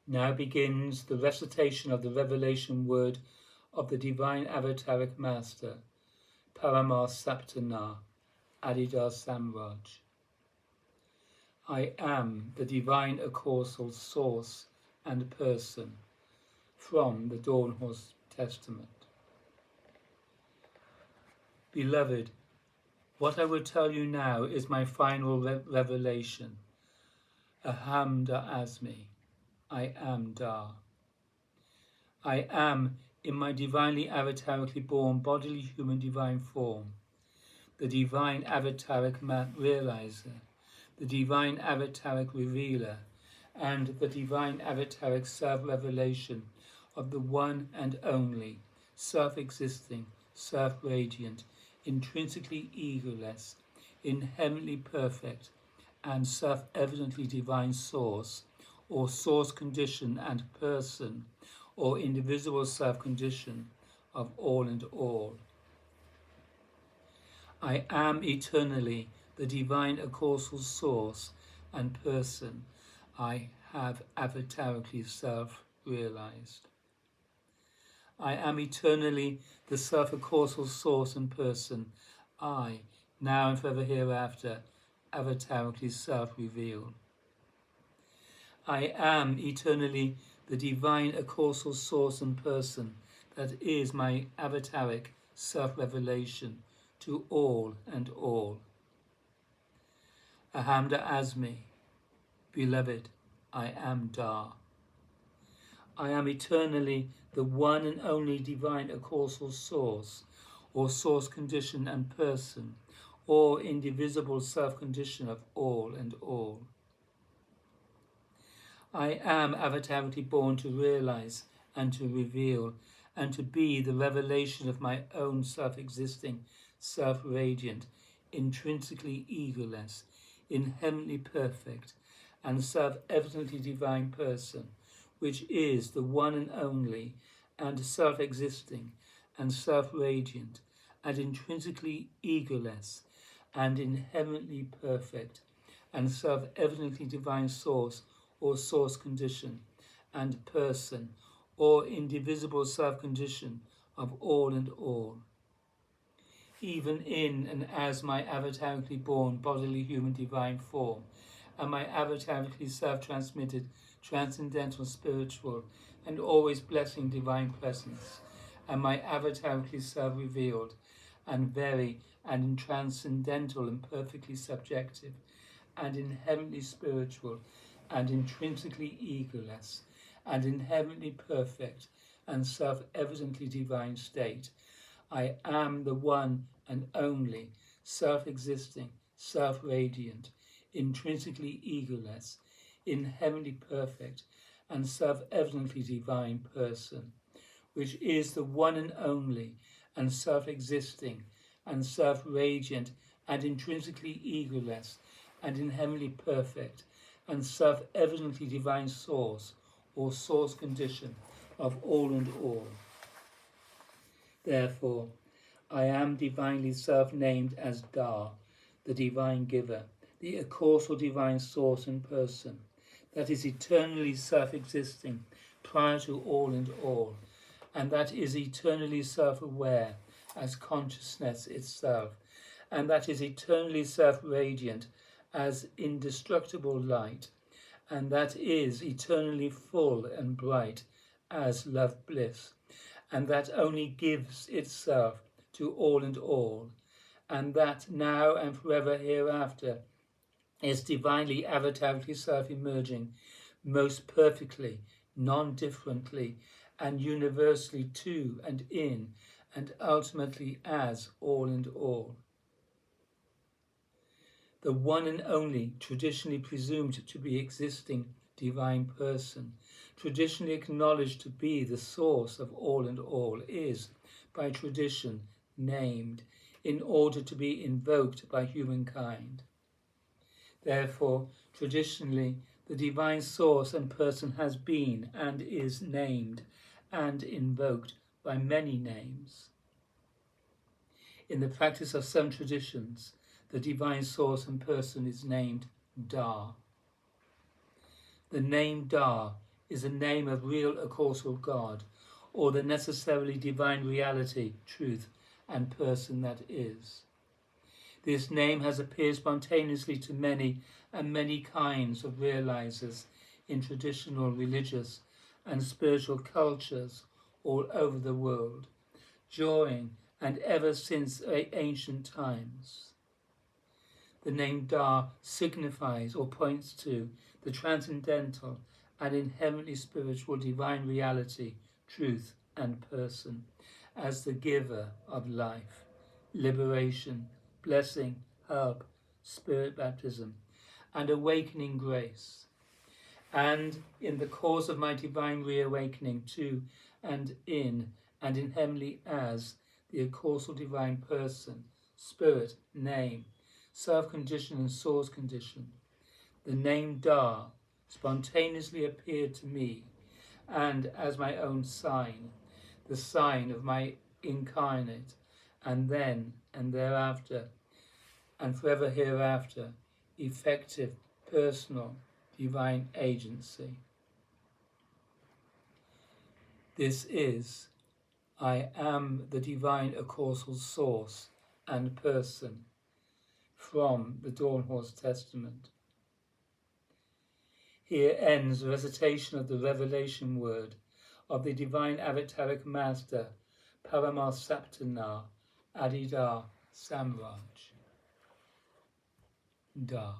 Now begins the recitation of the revelation word of the Divine Avataric Master, Paramasaptana, Adida Samraj. I am the Divine Acausal Source and Person, from the Dawn Horse Testament. Beloved, what I will tell you now is my final revelation. Aham da Asmi, I am Da. I am, in my divinely avatarically born bodily human divine form, the divine avataric realizer, the divine avataric revealer, and the divine avataric self-revelation of the one and only, self-existing, self-radiant, intrinsically egoless, inherently perfect, and self-evidently divine source, or source condition and person, or indivisible self-condition of all and all. I am eternally the divine acausal source and person. I have avatarically self-realized. I am eternally the self-acausal source and person. I, now and forever hereafter, avatarically self-revealed. I am eternally the divine acausal source and person that is my avataric self-revelation to all and all. Ahamda Asmi, beloved, I am Da. I am eternally the one and only divine acausal source, or source condition and person, or indivisible self-condition of all and all. I am avatarically born to realize and to reveal and to be the revelation of my own self-existing, self-radiant, intrinsically egoless, inherently perfect, and self-evidently divine person, which is the one and only, and self-existing, and self-radiant, and intrinsically egoless, and inherently perfect, and self-evidently divine source, or source condition, and person, or indivisible self-condition of all and all. Even in and as my avatarically born bodily human divine form, and my avatarically self-transmitted transcendental spiritual and always blessing divine presence, and my avatarically self-revealed and very and transcendental and perfectly subjective and inherently spiritual and intrinsically egoless and inherently perfect and self-evidently divine state, I am the one and only, self-existing, self-radiant, intrinsically egoless, inherently perfect, and self-evidently divine person, which is the one and only, and self-existing, and self-radiant, and intrinsically egoless, and inherently perfect, and self-evidently divine source, or source condition of all and all. Therefore, I am divinely self-named as Da, the divine giver, the acausal divine source and person, that is eternally self-existing prior to all and all, and that is eternally self-aware as consciousness itself, and that is eternally self-radiant as indestructible light, and that is eternally full and bright as love bliss, and that only gives itself to all and all, and that now and forever hereafter is divinely avatarically self-emerging most perfectly, non-differently, and universally to and in, and ultimately as all and all. The one and only, traditionally presumed to be existing divine person, traditionally acknowledged to be the source of all and all, is, by tradition, named in order to be invoked by humankind. Therefore, traditionally, the divine source and person has been and is named and invoked by many names. In the practice of some traditions, the divine source and person is named Da. The name Da is the name of real Acausal God, or the necessarily divine reality, truth, and person that is. This name has appeared spontaneously to many and many kinds of realizers in traditional religious and spiritual cultures all over the world, during and ever since ancient times. The name Da signifies or points to the transcendental and inherently spiritual divine reality, truth, and person as the giver of life, liberation, blessing, help, spirit baptism, and awakening grace. And in the course of my divine reawakening to and in heavenly as the Acausal divine person, spirit, name, self-condition and source condition, the name Da spontaneously appeared to me, and as my own sign, the sign of my incarnate, and then and thereafter, and forever hereafter, effective, personal, divine agency. This is, I am the divine Acausal source and person from the Dawn Horse Testament. Here ends the recitation of the revelation word of the divine avataric master, Paramasaptana Adida Samraj. Da.